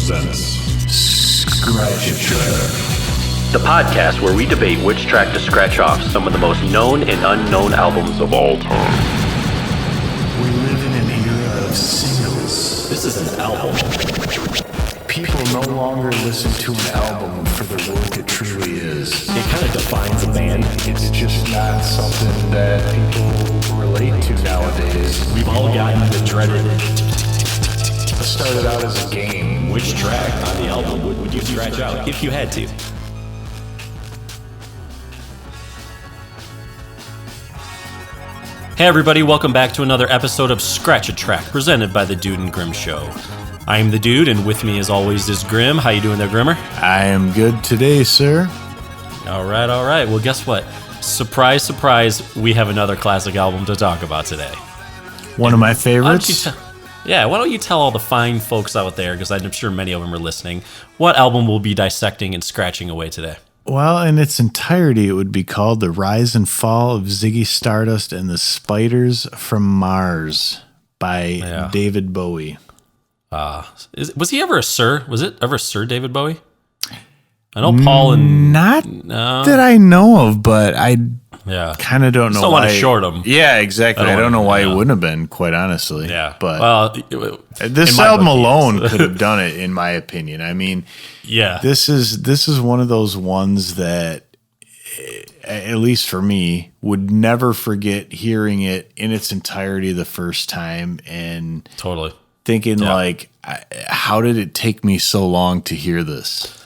presents Scratch a Track, the podcast where we debate which track to scratch off some of the most known and unknown albums of all time. We live in an era of singles. This is an album. People no longer listen to an album for the work it truly is. It kind of defines a band. It's just not something that people relate to nowadays. We've all gotten the dreaded. It started out as a game. Which track on the album would you scratch out if you had to? Hey everybody, welcome back to another episode of Scratch a Track, presented by the Dude and Grim Show. I am the Dude, and with me as always is Grim. How you doing there, Grimmer? I am good today, sir. All right. Well, guess what? Surprise, surprise, we have another classic album to talk about today. One of my favorites. Why don't you tell all the fine folks out there, because I'm sure many of them are listening, what album we'll be dissecting and scratching away today? Well, in its entirety, it would be called The Rise and Fall of Ziggy Stardust and the Spiders from Mars by David Bowie. Was he ever a Sir? Was it ever Sir David Bowie? I know Paul and... Not that I know of, but I kind of don't know why. Don't want to short him. Yeah, exactly. I don't know why he wouldn't have been, quite honestly. Yeah. But this album alone could have done it, in my opinion. I mean, this is one of those ones that, at least for me, would never forget hearing it in its entirety the first time and thinking like, how did it take me so long to hear this?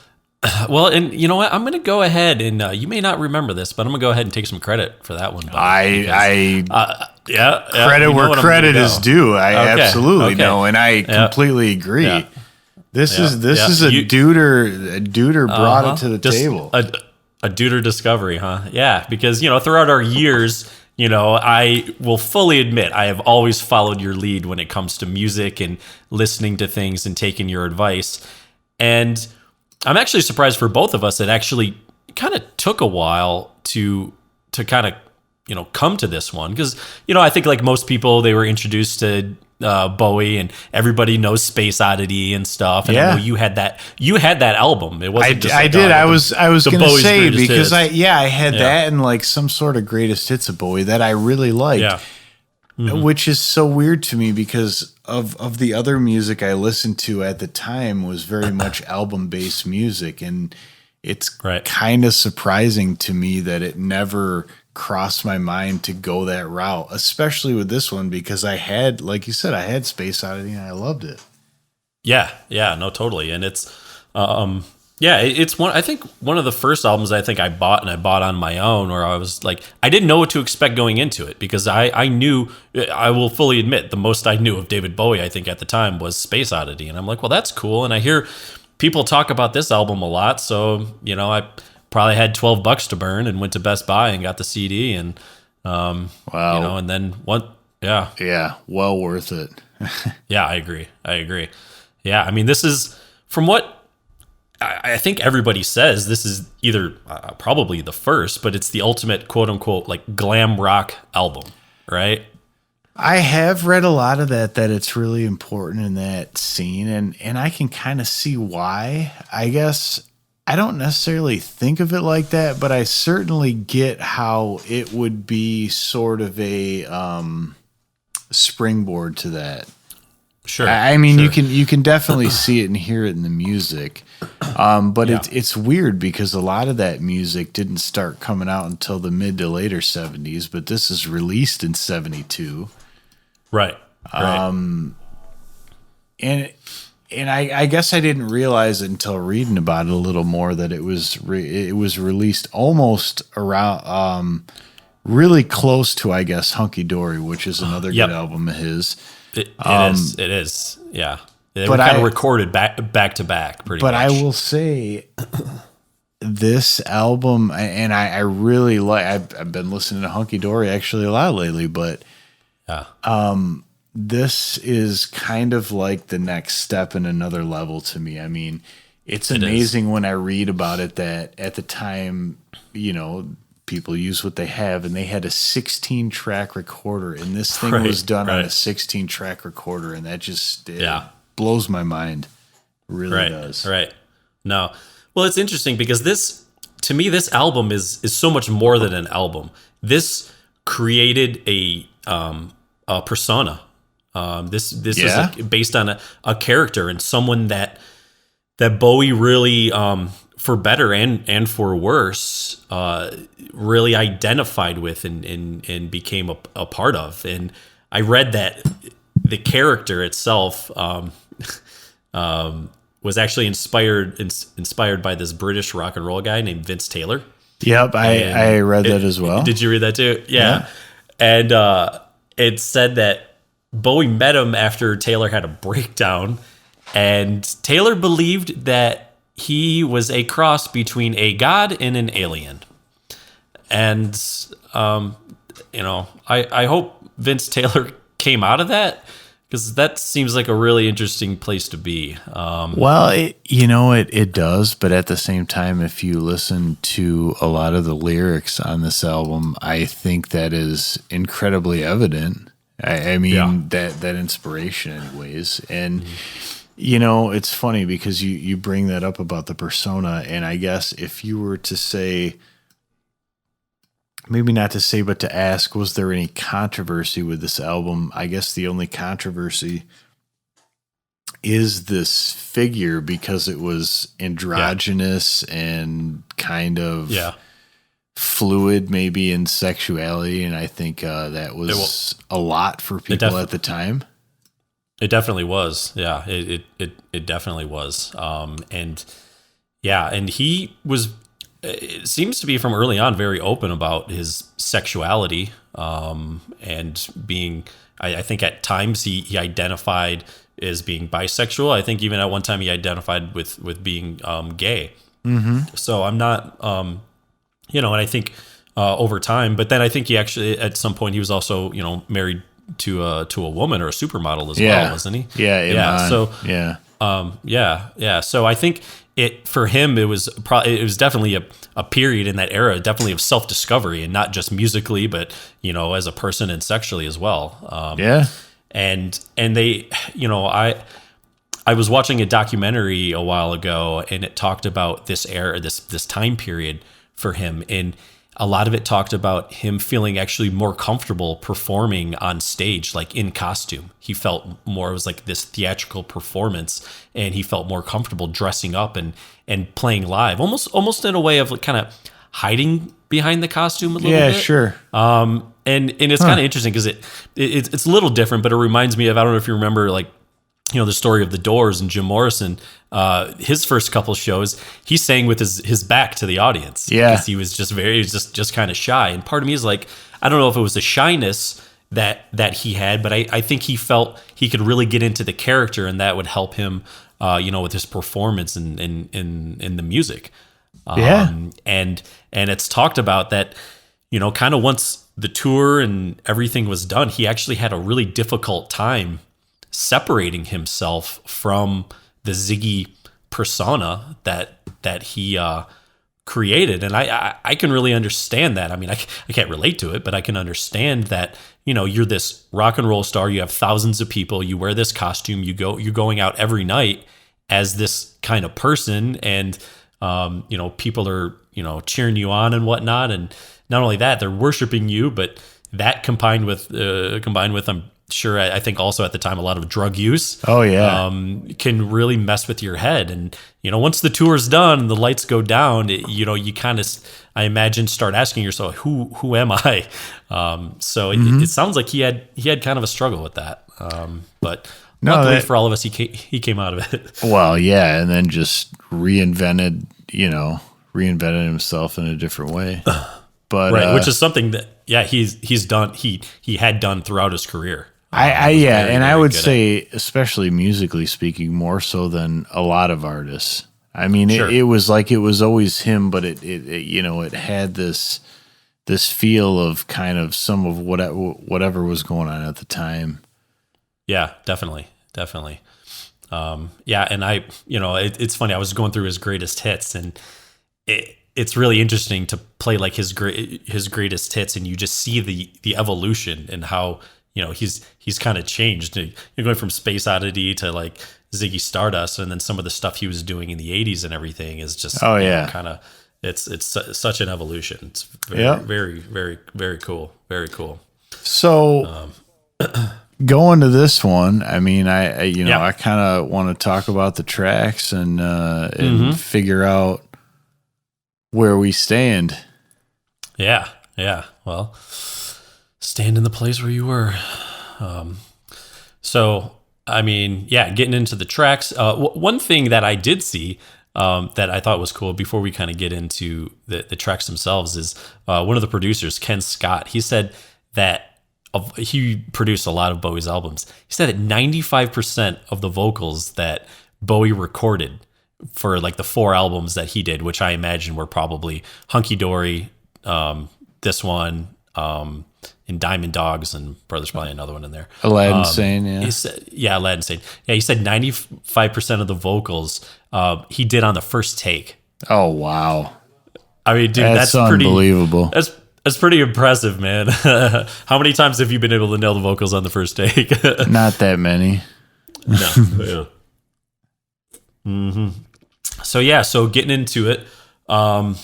Well, and you know what? I'm going to go ahead and you may not remember this, but I'm going to go ahead and take some credit for that one. Credit where credit is due. I absolutely know, and I completely agree. Yeah. This is a duder brought it to the table. A duder discovery, huh? Yeah, because throughout our years, I will fully admit I have always followed your lead when it comes to music and listening to things and taking your advice, and I'm actually surprised for both of us. It actually kind of took a while to kind of come to this one, because I think like most people, they were introduced to Bowie, and everybody knows Space Oddity and stuff. And I know you had that album. It wasn't just I did. I was going to say, because hits. I had that and like some sort of greatest hits of Bowie that I really liked. Yeah. Mm-hmm. Which is so weird to me, because of the other music I listened to at the time was very much album-based music, and it's kind of surprising to me that it never crossed my mind to go that route, especially with this one, because I had, like you said, I had Space Oddity and I loved it. Yeah, no, totally. And it's it's one. I think one of the first albums I think I bought on my own, where I was like, I didn't know what to expect going into it, because I knew, I will fully admit, the most I knew of David Bowie, I think at the time, was Space Oddity, and I'm like, well, that's cool. And I hear people talk about this album a lot, so I probably had $12 to burn and went to Best Buy and got the CD, and wow, and then what? Yeah, well worth it. Yeah, I agree. Yeah, I mean, this is, from what I think everybody says, this is either probably the first, but it's the ultimate quote unquote like glam rock album, right? I have read a lot of that it's really important in that scene, and I can kind of see why. I guess I don't necessarily think of it like that, but I certainly get how it would be sort of a springboard to that. Sure. I mean, sure. You can definitely see it and hear it in the music, but it's weird, because a lot of that music didn't start coming out until the mid to later 70s, but this is released in 72. Right. And I guess I didn't realize it until reading about it a little more, that it was released almost around really close to, I guess, Hunky Dory, which is another good album of his. It is. Yeah. They were kind of recorded back to back pretty much. But I will say, this album, and I really like, I've been listening to Hunky Dory actually a lot lately, but this is kind of like the next step in another level to me. I mean, it's amazing when I read about it that at the time, people use what they have, and they had a 16-track recorder, and this thing was done on a 16-track recorder, and that just blows my mind. Really does. Right. No. Well, it's interesting because to me, this album is so much more than an album. This created a persona. This is based on a character and someone that Bowie really, for better and for worse, really identified with and became a part of. And I read that the character itself was actually inspired by this British rock and roll guy named Vince Taylor. Yep, I read that as well. Did you read that too? Yeah. And it said that Bowie met him after Taylor had a breakdown, and Taylor believed that he was a cross between a god and an alien. And, I hope Vince Taylor came out of that, because that seems like a really interesting place to be. Well, it does, but at the same time, if you listen to a lot of the lyrics on this album, I think that is incredibly evident. I mean, that inspiration anyways. And, it's funny because you bring that up about the persona, and I guess if you were to say, maybe not to say, but to ask, was there any controversy with this album? I guess the only controversy is this figure, because it was androgynous and kind of fluid, maybe in sexuality. And I think that was a lot for people at the time. It definitely was. Yeah, it definitely was. And he was, it seems to be from early on very open about his sexuality, and being, I think at times he identified as being bisexual. I think even at one time he identified with being gay. Mm-hmm. So I'm not, and I think over time, but then I think he actually, at some point, he was also, married to a woman or a supermodel as well, wasn't he? Yeah. So yeah. So I think for him, it was definitely a period in that era, definitely of self-discovery, and not just musically, but as a person and sexually as well. And they, I was watching a documentary a while ago, and it talked about this era, this time period for him, and a lot of it talked about him feeling actually more comfortable performing on stage, like in costume. He felt more, it was like this theatrical performance, and he felt more comfortable dressing up and playing live, almost in a way of kind of hiding behind the costume a little bit. Yeah, sure. And it's kind of interesting because it's a little different, but it reminds me of, I don't know if you remember, like, the story of the Doors and Jim Morrison. His first couple shows, he sang with his back to the audience. Yeah, because he was just kind of shy. And part of me is like, I don't know if it was a shyness that he had, but I think he felt he could really get into the character, and that would help him, with his performance in the music. And it's talked about that, kind of once the tour and everything was done, he actually had a really difficult time separating himself from the Ziggy persona that he created. And I can really understand that. I mean, I can't relate to it, but I can understand that, you're this rock and roll star, you have thousands of people, you wear this costume, you're going out every night as this kind of person, and people are, cheering you on and whatnot. And not only that, they're worshiping you, but that combined with I'm sure, I think also at the time, a lot of drug use. Oh yeah. Can really mess with your head. And, once the tour's done and the lights go down, you kind of, I imagine, start asking yourself, who am I? So it sounds like he had kind of a struggle with that. But luckily for all of us, he came out of it. Well, yeah. And then just reinvented himself in a different way. But right. Which is something that, he's done. He had done throughout his career. I would say, especially musically speaking, more so than a lot of artists. I mean, sure. It was like it was always him, but it had this feel of kind of some of whatever was going on at the time. Yeah, definitely. And it's funny. I was going through his greatest hits, and it's really interesting to play like his greatest hits, and you just see the evolution and how he's kind of changed. You're going from Space Oddity to like Ziggy Stardust, and then some of the stuff he was doing in the 80s and everything is just kind of it's such an evolution. It's very, very, very cool. Very cool. So going to this one, I mean, I kind of want to talk about the tracks and figure out where we stand. Yeah. Well, stand in the place where you were. So, I mean, getting into the tracks. One thing that I did see that I thought was cool before we kind of get into the tracks themselves is one of the producers, Ken Scott. He said that he produced a lot of Bowie's albums. He said that 95% of the vocals that Bowie recorded for like the 4 albums that he did, which I imagine were probably Hunky Dory, this one, and Diamond Dogs, and Brothers, probably another one in there. Aladdin Sane, He said, Aladdin Sane. Yeah, he said 95% of the vocals he did on the first take. Oh, wow. I mean, dude, that's unbelievable. That's pretty impressive, man. How many times have you been able to nail the vocals on the first take? Not that many. No. So getting into it, I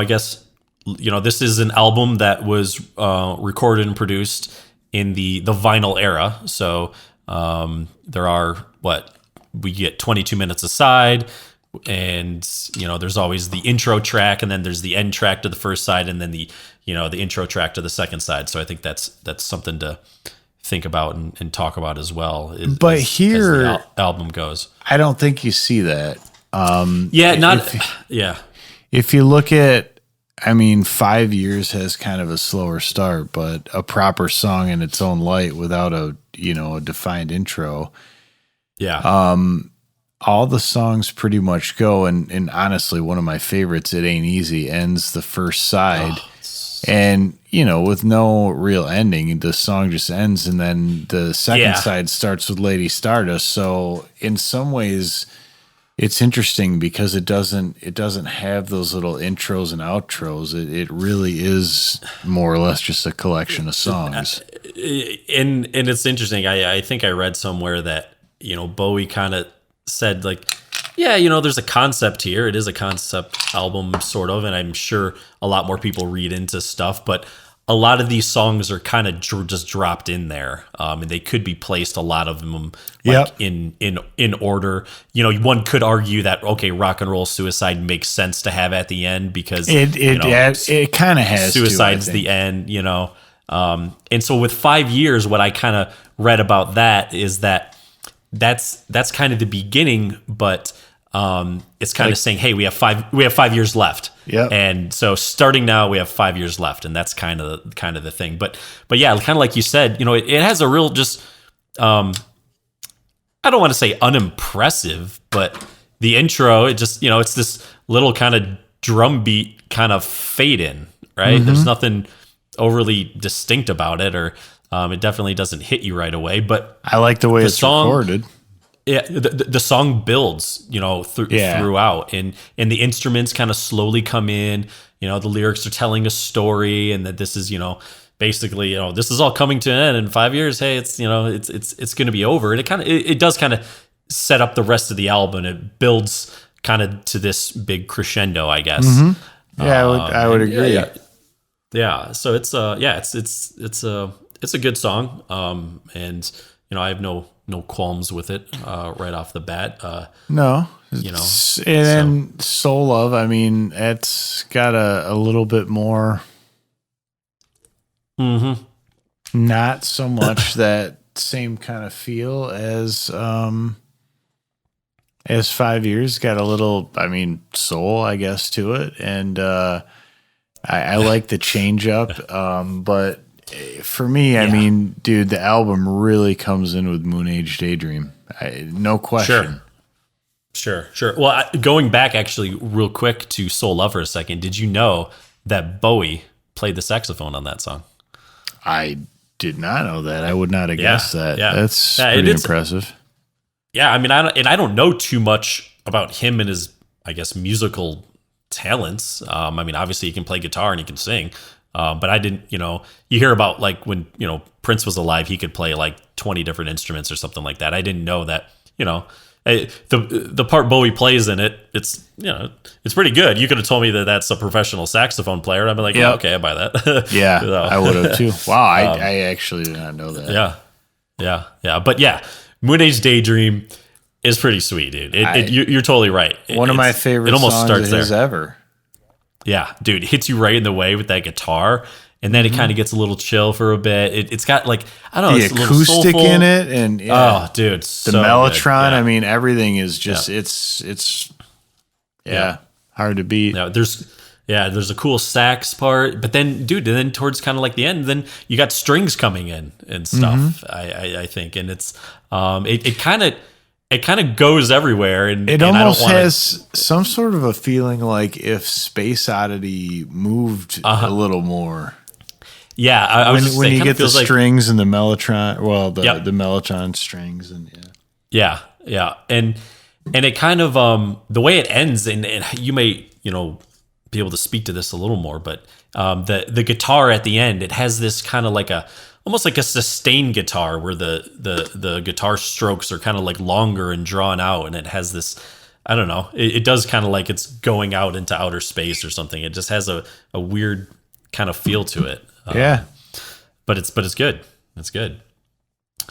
guess, this is an album that was recorded and produced in the vinyl era. So there are we get 22 minutes aside, and there's always the intro track, and then there's the end track to the first side, and then the intro track to the second side. So I think that's something to think about and talk about as well. As the album goes, I don't think you see that. If you look at, I mean, 5 Years has kind of a slower start, but a proper song in its own light without a defined intro. Yeah. All the songs pretty much go, and honestly, one of my favorites, It Ain't Easy, ends the first side. And, with no real ending, the song just ends, and then the second side starts with Lady Stardust. So in some ways, it's interesting because it doesn't have those little intros and outros. It really is more or less just a collection of songs. And it's interesting. I think I read somewhere that, Bowie kind of said, like, there's a concept here. It is a concept album, sort of, and I'm sure a lot more people read into stuff, but a lot of these songs are kind of just dropped in there, and they could be placed, a lot of them, in order. One could argue that, okay, Rock and Roll Suicide makes sense to have at the end because it kind of has Suicide's the end, and so with 5 Years, what I kind of read about that is that's kind of the beginning, but it's kind of saying, hey, we have 5 years left. Yeah. And so starting now, we have 5 years left, and that's kind of the thing. But yeah, kind of like you said, it has a real just I don't want to say unimpressive, but the intro, it just, it's this little kind of drum beat kind of fade in, right? Mm-hmm. There's nothing overly distinct about it, or it definitely doesn't hit you right away, but I like the way it's recorded. Yeah, the song builds, throughout, and the instruments kind of slowly come in. The lyrics are telling a story, and that this is, basically, this is all coming to an end in 5 years. Hey, it's it's going to be over, and it does kind of set up the rest of the album. It builds kind of to this big crescendo, I guess. Mm-hmm. Yeah, I would agree. Yeah. So it's a good song, and I have no qualms with it right off the bat. No, and Soul Love, I mean, it's got a little bit more. Mm-hmm. Not so much that same kind of feel as 5 Years. Got a little, I mean, soul, I guess, to it, and I like the change up, but. For me, I mean, dude, the album really comes in with Moon Age Daydream. No question. Sure. Well, going back actually real quick to Soul Love for a second, did you know that Bowie played the saxophone on that song? I did not know that. I would not have guessed that. Yeah. That's pretty impressive. Yeah, I mean, I don't know too much about him and his, I guess, musical talents. I mean, obviously he can play guitar and he can sing. But I didn't, you hear about like when, Prince was alive, he could play like 20 different instruments or something like that. I didn't know that, The part Bowie plays in it, it's it's pretty good. You could have told me that that's a professional saxophone player. I'd be like, yeah, okay, I buy that. Yeah, so, I would have too. Wow, I actually did not know that. Yeah. But yeah, Moon Age Daydream is pretty sweet, dude. You're totally right. One of my favorite songs of his ever. Yeah, dude, it hits you right in the way with that guitar. And then it kind of gets a little chill for a bit. It's got like, I don't know, the it's acoustic in it, and oh, dude, the so mellotron. Yeah. I mean, everything is just it's hard to beat. Yeah, there's a cool sax part, but then, dude, and then towards kind of like the end, then you got strings coming in and stuff. I think, and it's it kind of goes everywhere, and it and almost has some sort of a feeling like if Space Oddity moved a little more. Yeah, I was just when saying, you get the like, strings and the mellotron, the mellotron strings, and yeah, and it kind of the way it ends, and you may be able to speak to this a little more, but the guitar at the end, it has this kind of like almost like a sustained guitar where the guitar strokes are kind of like longer and drawn out, and it has this, I don't know, it does kind of like it's going out into outer space or something. It just has a weird kind of feel to it. But it's good. It's good.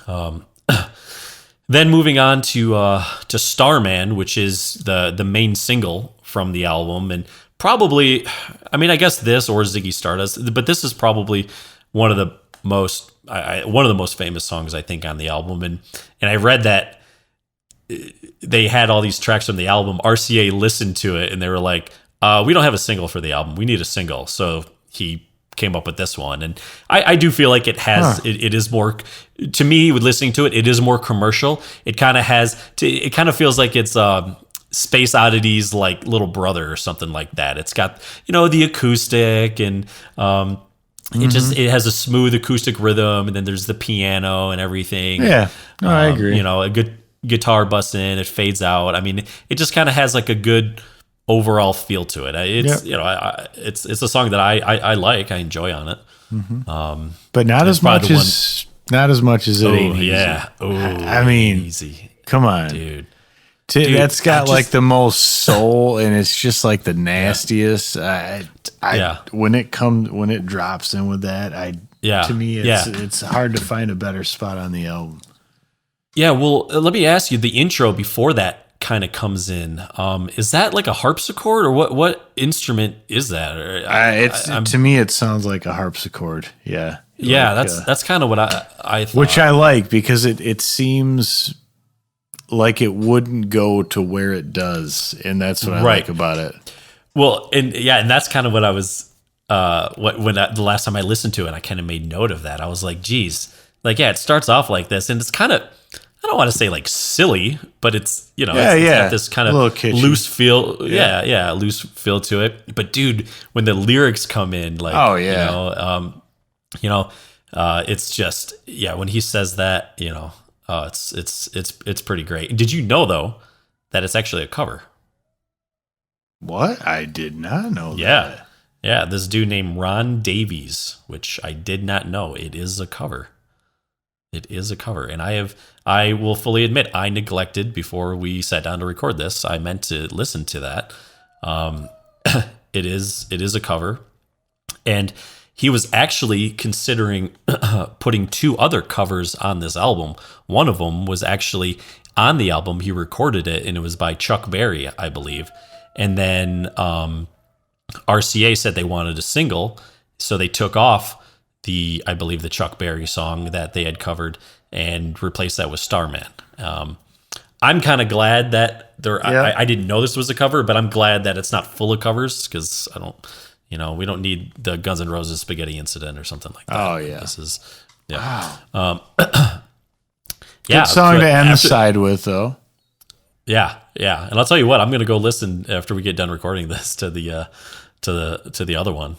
Then moving on to Starman, which is the main single from the album, and probably, I mean, I guess this or Ziggy Stardust, but this is probably one of the most famous songs, I think, on the album. And I read that they had all these tracks from the album. RCA listened to it and they were like, we don't have a single for the album. We need a single. So he came up with this one. And I do feel like it has, it is more, to me, with listening to it, it is more commercial. It kind of feels like it's Space Oddity's like little brother or something like that. It's got, the acoustic, and it has a smooth acoustic rhythm, and then there's the piano and everything. Yeah, no, I agree. A good guitar busts in, it fades out. I mean, it just kind of has like a good overall feel to it. It's it's a song that I like. I enjoy on it. But not as much as it ain't easy. Yeah. I mean, easy. Come on, dude. That's got like the most soul, and it's just like the nastiest. When it drops in with that, to me, it's hard to find a better spot on the album. Yeah, well, let me ask you, the intro before that kind of comes in. Is that like a harpsichord, or what instrument is that? To me, it sounds like a harpsichord. Yeah. Yeah, that's kind of what I thought. Which I like, because it seems like it wouldn't go to where it does, and that's what I like about it. Well, and that's kind of what I was the last time I listened to it, I kind of made note of that. I was like, geez, like, it starts off like this, and it's kind of, I don't want to say like silly, but it's, it's got this kind of loose feel. Loose feel to it. But dude, when the lyrics come in, like, it's just, when he says that, it's pretty great. Did you know, though, that it's actually a cover? What? I did not know that. Yeah, this dude named Ron Davies, which I did not know. It is a cover. It is a cover. And I will fully admit, I neglected, before we sat down to record this, I meant to listen to that. It is a cover. And he was actually considering putting two other covers on this album. One of them was actually on the album. He recorded it, and it was by Chuck Berry, I believe. And then RCA said they wanted a single, so they took off I believe the Chuck Berry song that they had covered and replaced that with Starman. I'm kind of glad that I didn't know this was a cover, but I'm glad that it's not full of covers, because I don't, we don't need the Guns N' Roses Spaghetti Incident or something like that. Oh yeah, this is wow. Good song to end the side with, though. Yeah, and I'll tell you what, I'm gonna go listen after we get done recording this to the other one.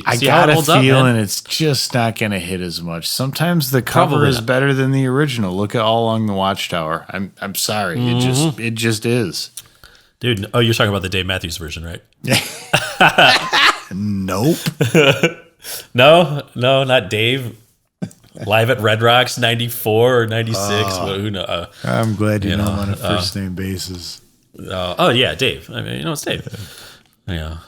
I got a feeling it's just not going to hit as much. Sometimes the cover is better than the original. Look at All Along the Watchtower. I'm sorry, it just is, dude. Oh, you're talking about the Dave Matthews version, right? Nope. No, not Dave. Live at Red Rocks, 94 or 96. Who knows? I'm glad you know him on a first name basis. Yeah, Dave. I mean, it's Dave. Yeah.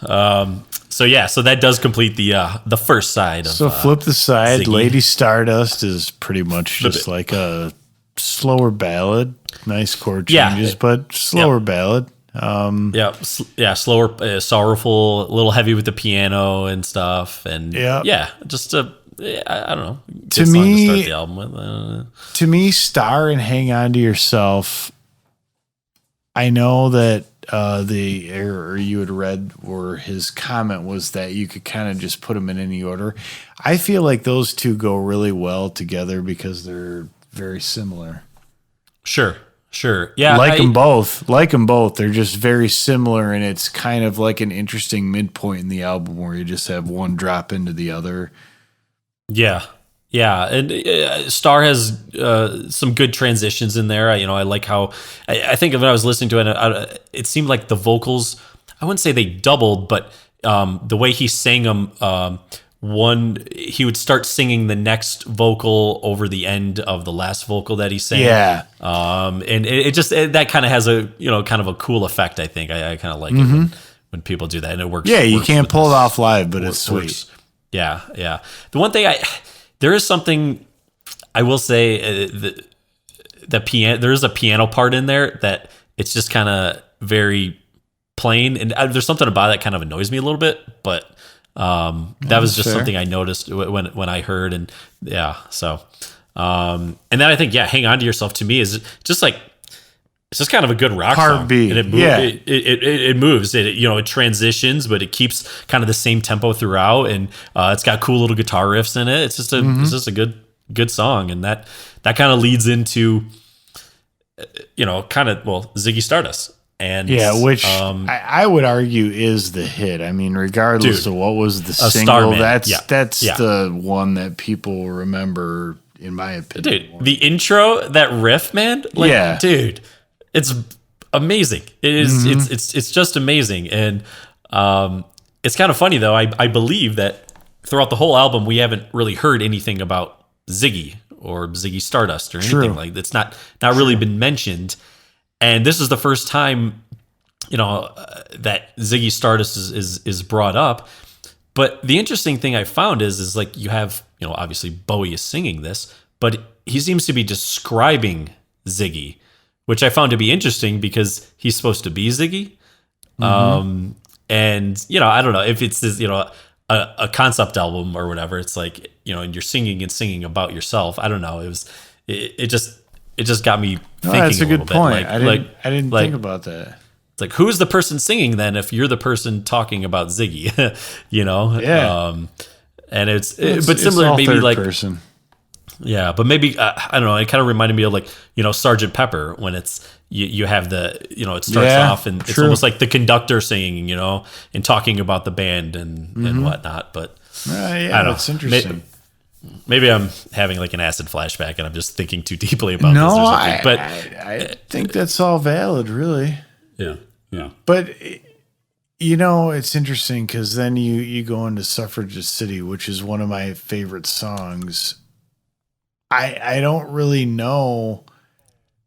So that does complete the first side of. So flip the side. Ziggy. Lady Stardust is pretty much just like a slower ballad. Nice chord changes, but slower ballad. Slower, sorrowful, a little heavy with the piano and stuff, and just I don't know. To me, to start the album with. To me, Star and Hang On to Yourself. I know that you had read where his comment was that you could kind of just put them in any order. I feel like those two go really well together because they're very similar. Sure. Yeah. Like them both. They're just very similar, and it's kind of like an interesting midpoint in the album where you just have one drop into the other. Yeah. Yeah, and Star has some good transitions in there. I like how I think when I was listening to it, it seemed like the vocals, I wouldn't say they doubled, but the way he sang them, he would start singing the next vocal over the end of the last vocal that he sang. Yeah. And it just that kind of has a kind of a cool effect. I think I kind of like it when people do that, and it works. Yeah, you can't pull it off live, but it's sweet. Yeah. The one thing there is something I will say the piano. There is a piano part in there that it's just kind of very plain, and there's something about it that kind of annoys me a little bit. But that was just something I noticed when I heard, and so and then I think Hang On to Yourself to me is just like it's just kind of a good rock song, and it moves. It transitions, but it keeps kind of the same tempo throughout, and it's got cool little guitar riffs in it. It's just a good song, and that kind of leads into Ziggy Stardust, and which I would argue is the hit. I mean, regardless of what was the single, that's the one that people remember, in my opinion. Dude, the intro, that riff, man, dude. It's amazing. It is. It's just amazing, and it's kind of funny though. I believe that throughout the whole album, we haven't really heard anything about Ziggy or Ziggy Stardust or anything like that. It's not really been mentioned, and this is the first time that Ziggy Stardust is brought up. But the interesting thing I found is like you have obviously Bowie is singing this, but he seems to be describing Ziggy, which I found to be interesting because he's supposed to be Ziggy. And, I don't know if it's this, a concept album or whatever. It's like, and you're singing about yourself. I don't know. It just got me thinking that's a good point. I didn't think about that. It's like, who's the person singing then if you're the person talking about Ziggy, Yeah. And but similar maybe like person. Yeah, but maybe I don't know. It kind of reminded me of like Sgt. Pepper when it's you have the it starts off and it's almost like the conductor singing and talking about the band and whatnot. But I don't know. It's interesting. Maybe I'm having like an acid flashback and I'm just thinking too deeply about this or something. But I think that's all valid, really. Yeah. But it's interesting because then you go into Suffragette City, which is one of my favorite songs. I don't really know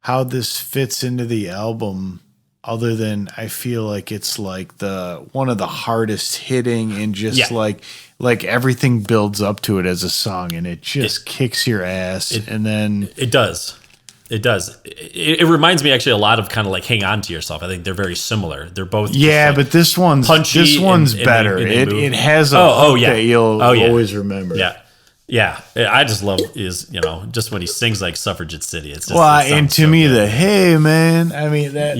how this fits into the album other than I feel like it's like one of the hardest hitting and just like everything builds up to it as a song and it just kicks your ass. And then it does. It reminds me actually a lot of kind of like Hang On to Yourself. I think they're very similar. They're both but this one's punchy. This one's better. It has a hook that you'll always remember. Yeah, I just love just when he sings like Suffragette City. It's just, and to me the hey man, I mean that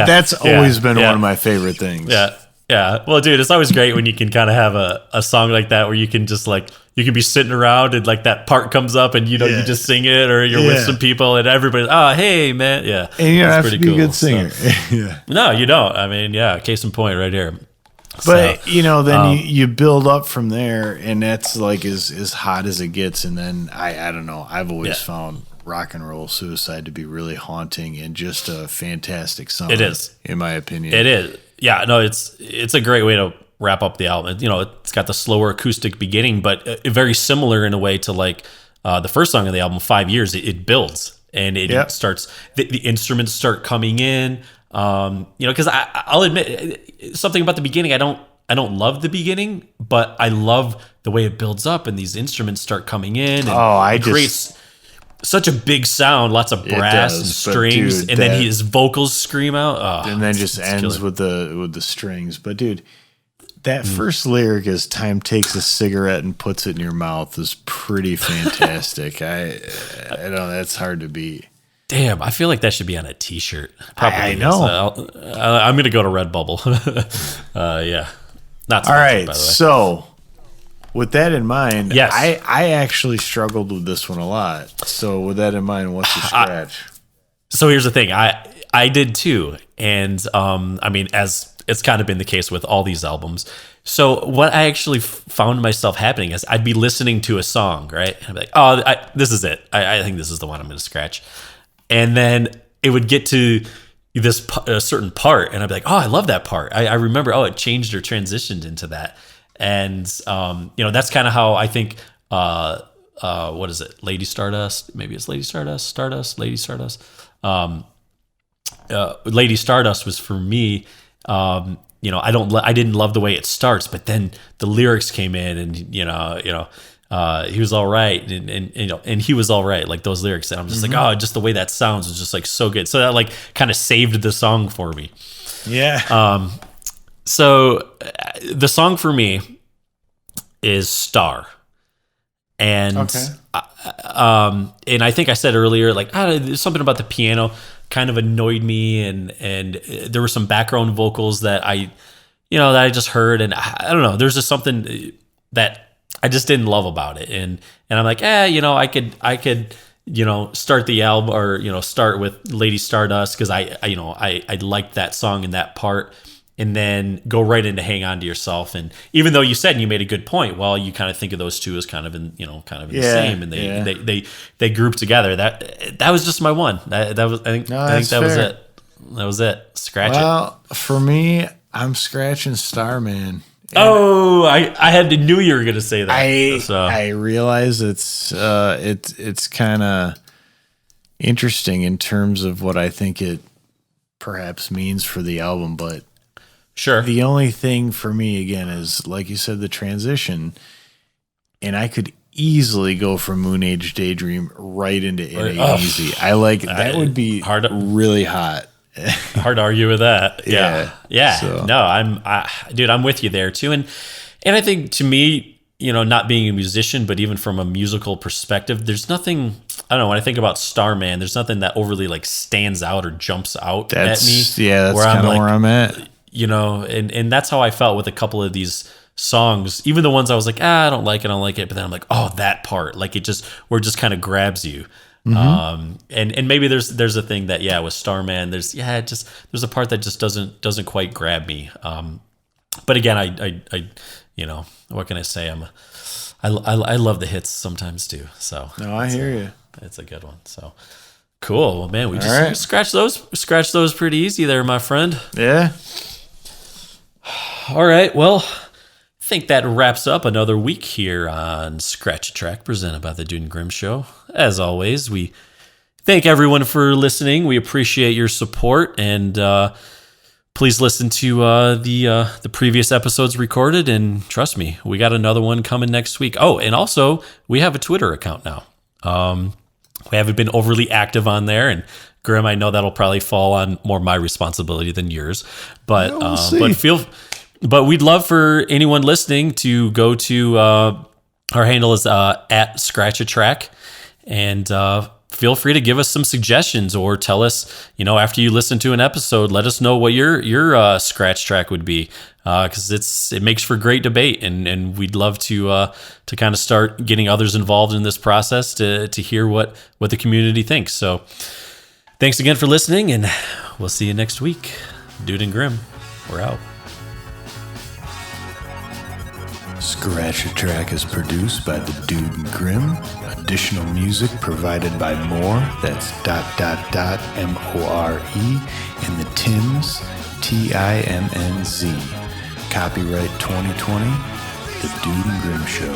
that's always been one of my favorite things. Yeah. Well, dude, it's always great when you can kind of have a song like that where you can just like you can be sitting around and like that part comes up and you just sing it or you're with some people and everybody's hey man, and you don't have to be a good singer. No, you don't. I mean, case in point right here. But then you build up from there, and that's like as hot as it gets. And then I don't know. I've always found Rock and Roll Suicide to be really haunting and just a fantastic song. It is, in my opinion. It is. Yeah, no, it's a great way to wrap up the album. It's got the slower acoustic beginning, but very similar in a way to like the first song of the album, 5 Years, it builds and it starts, the instruments start coming in. Because I'll admit something about the beginning. I don't love the beginning, but I love the way it builds up and these instruments start coming in. And creates such a big sound, lots of brass and strings, dude, and then his vocals scream out. And then just ends with the strings. But dude, that first lyric is "time takes a cigarette and puts it in your mouth" is pretty fantastic. I know that's hard to beat. Damn, I feel like that should be on a T-shirt. Probably. I know. I'm going to go to Redbubble. Yeah. Not all right. By the way. So, with that in mind, yes. I actually struggled with this one a lot. So, with that in mind, what's your scratch? So here's the thing. I did too, and I mean, as it's kind of been the case with all these albums. So what I actually found myself happening is I'd be listening to a song, right? And I'd be like, oh, this is it. I think this is the one I'm going to scratch. And then it would get to this a certain part, and I'd be like, oh, I love that part. I remember, it changed or transitioned into that. And, that's kind of how I think, what is it? Lady Stardust? Maybe it's Lady Stardust? Lady Stardust? Lady Stardust was for me, I didn't love the way it starts, but then the lyrics came in and, he was all right. And he was all right. Like those lyrics. And I'm just like, just the way that sounds is just like so good. So that like kind of saved the song for me. Yeah. So the song for me is Star. And, and I think I said earlier, like, there's something about the piano kind of annoyed me. And there were some background vocals that I just heard. And I don't know, there's just something that I just didn't love about it. And I'm like, I could, start the album or, start with Lady Stardust. Cause I liked that song and that part, and then go right into Hang On to Yourself. And even though you said, and you made a good point, well, you kind of think of those two as kind of in the same, and they group together. That was just my one. That was, I think that was it. That was it. Scratch it. Well, for me, I'm scratching Starman. I knew you were going to say that. I realize it's kind of interesting in terms of what I think it perhaps means for the album, but sure. The only thing for me again is, like you said, the transition, and I could easily go from Moon Age Daydream right into It Ain't Easy. I like that would be really hot. Hard to argue with that. Yeah. So. No, I'm with you there too. And I think to me, not being a musician, but even from a musical perspective, there's nothing, I don't know, when I think about Starman, there's nothing that overly like stands out or jumps out at me. Yeah, that's kind of where I'm at. And that's how I felt with a couple of these songs, even the ones I was like, I don't like it. But then I'm like, oh, that part, like it just kind of grabs you. And maybe there's a thing that with Starman there's a part that just doesn't quite grab me. But again, I what can I say? I love the hits sometimes too. So no, I hear you. It's a good one. So cool. Well, man, we just scratch those pretty easy there, my friend. Yeah. All right. Well, I think that wraps up another week here on Scratch a Track presented by the Dude and Grim Show. As always, we thank everyone for listening. We appreciate your support, and please listen to the previous episodes recorded, and trust me, we got another one coming next week. Oh, and also, we have a Twitter account now. We haven't been overly active on there, and Grim, I know that'll probably fall on more my responsibility than yours, but But we'd love for anyone listening to go to our handle is at Scratch a Track, and feel free to give us some suggestions or tell us, after you listen to an episode, let us know what your scratch track would be, because it makes for great debate, and we'd love to kind of start getting others involved in this process to hear what the community thinks. So thanks again for listening, and we'll see you next week. Dude and Grim, we're out. Scratch a Track is produced by the Dude and Grim. Additional music provided by More. That's ... MORE and the Tims, TIMNZ. Copyright 2020, The Dude and Grim Show.